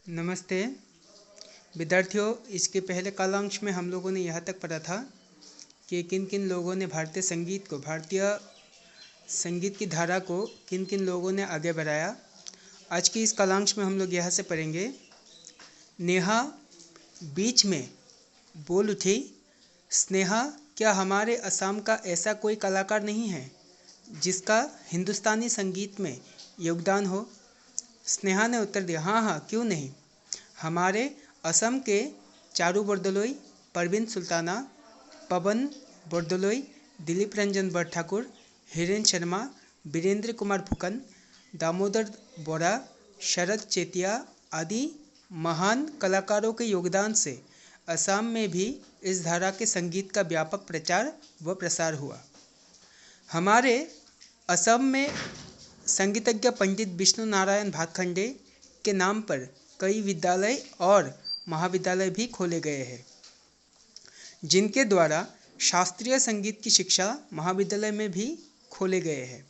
नमस्ते विद्यार्थियों। इसके पहले कालांश में हम लोगों ने यहाँ तक पढ़ा था कि किन किन लोगों ने भारतीय संगीत की धारा को किन किन लोगों ने आगे बढ़ाया। आज की इस कालांश में हम लोग यहाँ से पढ़ेंगे। नेहा बीच में बोल उठी, स्नेहा क्या हमारे असम का ऐसा कोई कलाकार नहीं है जिसका हिंदुस्तानी संगीत में योगदान हो। स्नेहा ने उत्तर दिया, हाँ हाँ क्यों नहीं। हमारे असम के चारू बरदलोई, परवीन सुल्ताना, पवन बरदलोई, दिलीप रंजन बरठाकुर, हिरेन शर्मा, वीरेंद्र कुमार फुकन, दामोदर बोरा, शरद चेतिया आदि महान कलाकारों के योगदान से असम में भी इस धारा के संगीत का व्यापक प्रचार व प्रसार हुआ। हमारे असम में संगीतज्ञ पंडित विष्णु नारायण भातखंडे के नाम पर कई विद्यालय और महाविद्यालय भी खोले गए हैं, जिनके द्वारा शास्त्रीय संगीत की शिक्षा महाविद्यालय में भी खोले गए हैं,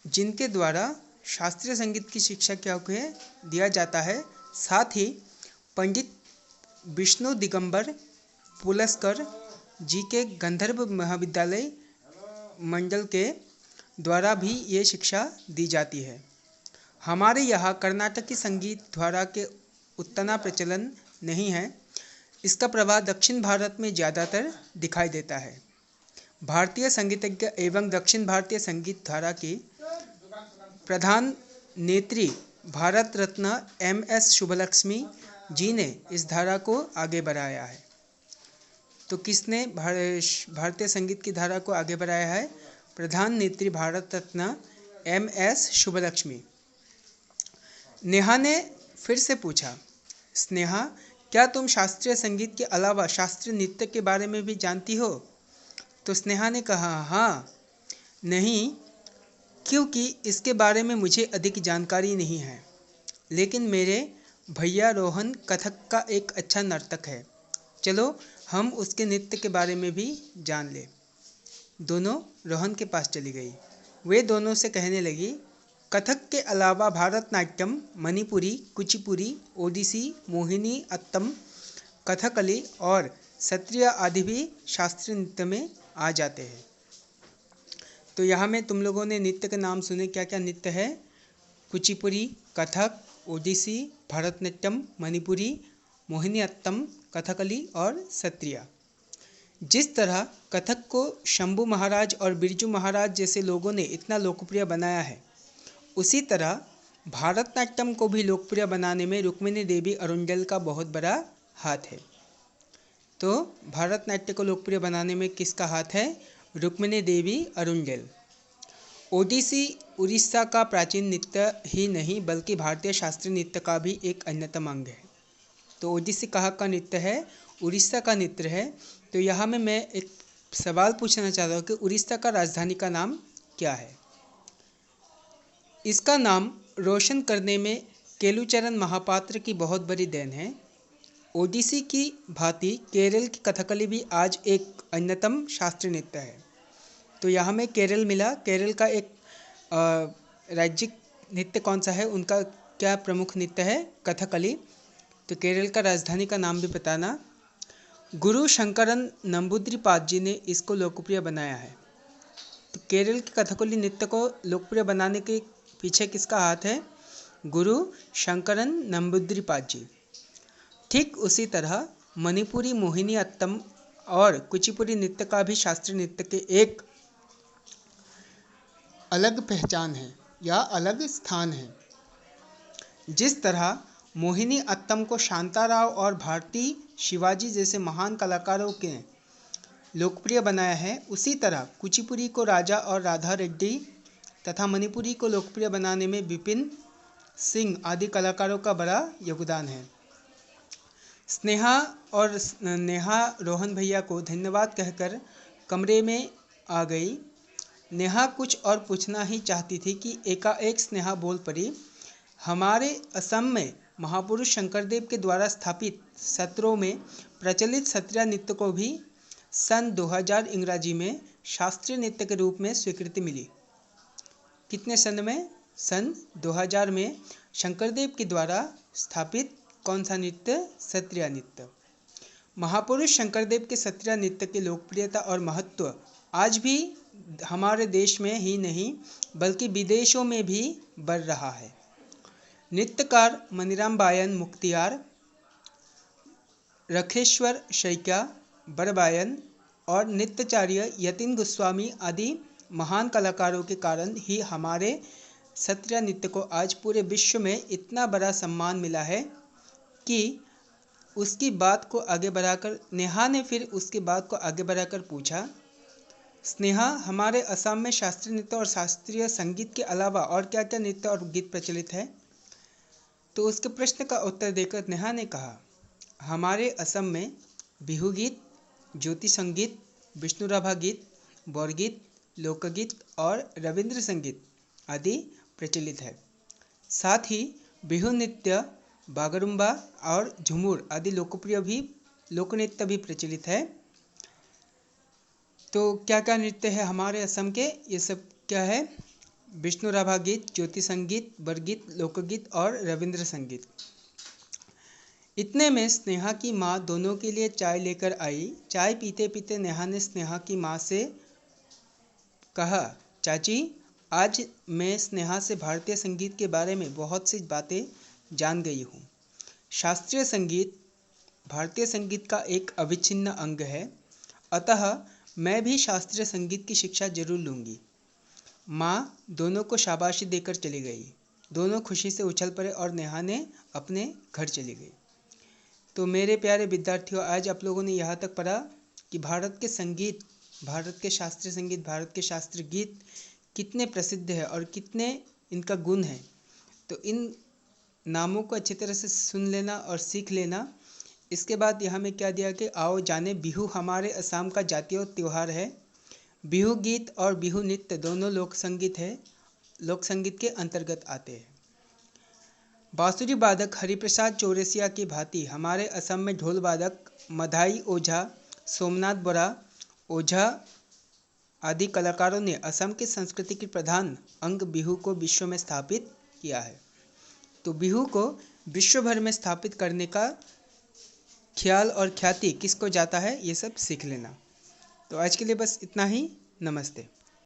जिनके द्वारा शास्त्रीय संगीत की शिक्षा क्या दिया जाता है। साथ ही पंडित विष्णु दिगंबर पुलस्कर जी के गंधर्व महाविद्यालय मंडल के द्वारा भी ये शिक्षा दी जाती है। हमारे यहाँ कर्नाटकी संगीत धारा के उतना प्रचलन नहीं है। इसका प्रभाव दक्षिण भारत में ज़्यादातर दिखाई देता है। भारतीय संगीतज्ञ एवं दक्षिण भारतीय संगीत धारा की प्रधान नेत्री भारत रत्न MS शुभलक्ष्मी जी ने इस धारा को आगे बढ़ाया है। तो किसने भारतीय संगीत की धारा को आगे बढ़ाया है? प्रधान नेत्री भारत रत्न MS शुभलक्ष्मी। नेहा ने फिर से पूछा, स्नेहा क्या तुम शास्त्रीय संगीत के अलावा शास्त्रीय नृत्य के बारे में भी जानती हो? तो स्नेहा ने कहा, हाँ नहीं, क्योंकि इसके बारे में मुझे अधिक जानकारी नहीं है, लेकिन मेरे भैया रोहन कथक का एक अच्छा नर्तक है, चलो हम उसके नृत्य के बारे में भी जान ले। दोनों रोहन के पास चली गई। वे दोनों से कहने लगी, कथक के अलावा भारतनाट्यम, मणिपुरी, कुचिपुड़ी, ओडिसी, मोहिनी अट्टम, कथकली और सत्रिया आदि भी शास्त्रीय नृत्य में आ जाते हैं। तो यहाँ में तुम लोगों ने नृत्य के नाम सुने, क्या क्या नृत्य है? कुचिपुड़ी, कथक, ओडिसी, भारतनाट्यम, मणिपुरी, मोहिनी अट्टम, कथकली और सत्रिया। जिस तरह कथक को शंभू महाराज और बिरजू महाराज जैसे लोगों ने इतना लोकप्रिय बनाया है, उसी तरह भारतनाट्यम को भी लोकप्रिय बनाने में रुक्मिणी देवी अरुंजल का बहुत बड़ा हाथ है। तो भारतनाट्यम को लोकप्रिय बनाने में किसका हाथ है? रुक्मिणी देवी अरुंजल। ओडिसी उड़ीसा का प्राचीन नृत्य ही नहीं बल्कि भारतीय शास्त्रीय नृत्य का भी एक अन्यतम अंग है। तो ओडिसी कहाँ का नृत्य है? उड़ीसा का नृत्य है। तो यहाँ में मैं एक सवाल पूछना चाहता हूँ कि उड़ीसा का राजधानी का नाम क्या है? इसका नाम रोशन करने में केलुचरण महापात्र की बहुत बड़ी देन है। ओडिसी की भांति केरल की कथकली भी आज एक अन्यतम शास्त्रीय नृत्य है। तो यहाँ में केरल मिला। केरल का एक राज्यिक नृत्य कौन सा है? उनका क्या प्रमुख नृत्य है? कथकली। तो केरल का राजधानी का नाम भी बताना। गुरु शंकरन नंबूद्रिपाद जी ने इसको लोकप्रिय बनाया है। तो केरल की कथकली नृत्य को लोकप्रिय बनाने के पीछे किसका हाथ है? गुरु शंकरन नंबूद्रिपाद जी। ठीक उसी तरह मणिपुरी, मोहिनी अट्टम और कुचिपुड़ी नृत्य का भी शास्त्रीय नृत्य के एक अलग पहचान है या अलग स्थान है। जिस तरह मोहिनी अट्टम को शांताराव और भारती शिवाजी जैसे महान कलाकारों के लोकप्रिय बनाया है, उसी तरह कुचिपुड़ी को राजा और राधा रेड्डी तथा मणिपुरी को लोकप्रिय बनाने में विपिन सिंह आदि कलाकारों का बड़ा योगदान है। स्नेहा और नेहा रोहन भैया को धन्यवाद कहकर कमरे में आ गई। नेहा कुछ और पूछना ही चाहती थी कि एकाएक स्नेहा बोल पड़ी, हमारे असम में महापुरुष शंकरदेव के द्वारा स्थापित सत्रों में प्रचलित सत्रिया नृत्य को भी सन 2000 अंग्रेजी में शास्त्रीय नृत्य के रूप में स्वीकृति मिली। कितने सन में? सन 2000 में शंकरदेव के द्वारा स्थापित कौन सा नृत्य? सत्रिया नृत्य। महापुरुष शंकरदेव के सत्रिया नृत्य की लोकप्रियता और महत्व आज भी हमारे देश में ही नहीं बल्कि विदेशों में भी बढ़ रहा है। नृत्यकार मनीराम बायन मुख्तियार, रखेश्वर शइकिया बड़बायन और नृत्याचार्य यतीन गोस्वामी आदि महान कलाकारों के कारण ही हमारे सत्रिया नृत्य को आज पूरे विश्व में इतना बड़ा सम्मान मिला है कि उसकी बात को आगे बढ़ाकर नेहा ने फिर उसकी बात को आगे बढ़ाकर पूछा, स्नेहा, हमारे असम में शास्त्रीय नृत्य और शास्त्रीय संगीत के अलावा और क्या क्या नृत्य और गीत प्रचलित है? तो उसके प्रश्न का उत्तर देकर नेहा ने कहा, हमारे असम में बिहू गीत, ज्योति संगीत, विष्णु राभा गीत, बरगीत, लोकगीत और रविंद्र संगीत आदि प्रचलित है। साथ ही बिहू नृत्य, बागरुम्बा और झूमर आदि लोकप्रिय भी लोक नृत्य भी प्रचलित है। तो क्या क्या नृत्य है हमारे असम के? ये सब क्या है? विष्णु राभा गीत, ज्योति संगीत, बरगीत, लोकगीत और रविंद्र संगीत। इतने में स्नेहा की माँ दोनों के लिए चाय लेकर आई। चाय पीते पीते नेहा ने स्नेहा की माँ से कहा, चाची, आज मैं स्नेहा से भारतीय संगीत के बारे में बहुत सी बातें जान गई हूँ। शास्त्रीय संगीत भारतीय संगीत का एक अविच्छिन्न अंग है, अतः मैं भी शास्त्रीय संगीत की शिक्षा जरूर लूँगी। माँ दोनों को शाबाशी देकर चली गई। दोनों खुशी से उछल पड़े और नेहा ने अपने घर चली गई। तो मेरे प्यारे विद्यार्थियों, आज आप लोगों ने यहाँ तक पढ़ा कि भारत के संगीत, भारत के शास्त्रीय संगीत, भारत के शास्त्रीय गीत कितने प्रसिद्ध है और कितने इनका गुण है। तो इन नामों को अच्छी तरह से सुन लेना और सीख लेना। इसके बाद यहाँ में क्या दिया कि आओ जाने बिहू हमारे असम का जातीय त्यौहार है। बिहू गीत और बिहू नृत्य दोनों लोक संगीत है, लोक संगीत के अंतर्गत आते हैं। बांसुरी वादक हरिप्रसाद चौरसिया की भांति हमारे असम में ढोल वादक मधाई ओझा, सोमनाथ बोरा ओझा आदि कलाकारों ने असम की संस्कृति की प्रधान अंग बिहू को विश्व में स्थापित किया है। तो बिहू को विश्व भर में स्थापित करने का ख्याल और ख्याति किसको जाता है, ये सब सीख लेना। तो आज के लिए बस इतना ही। नमस्ते।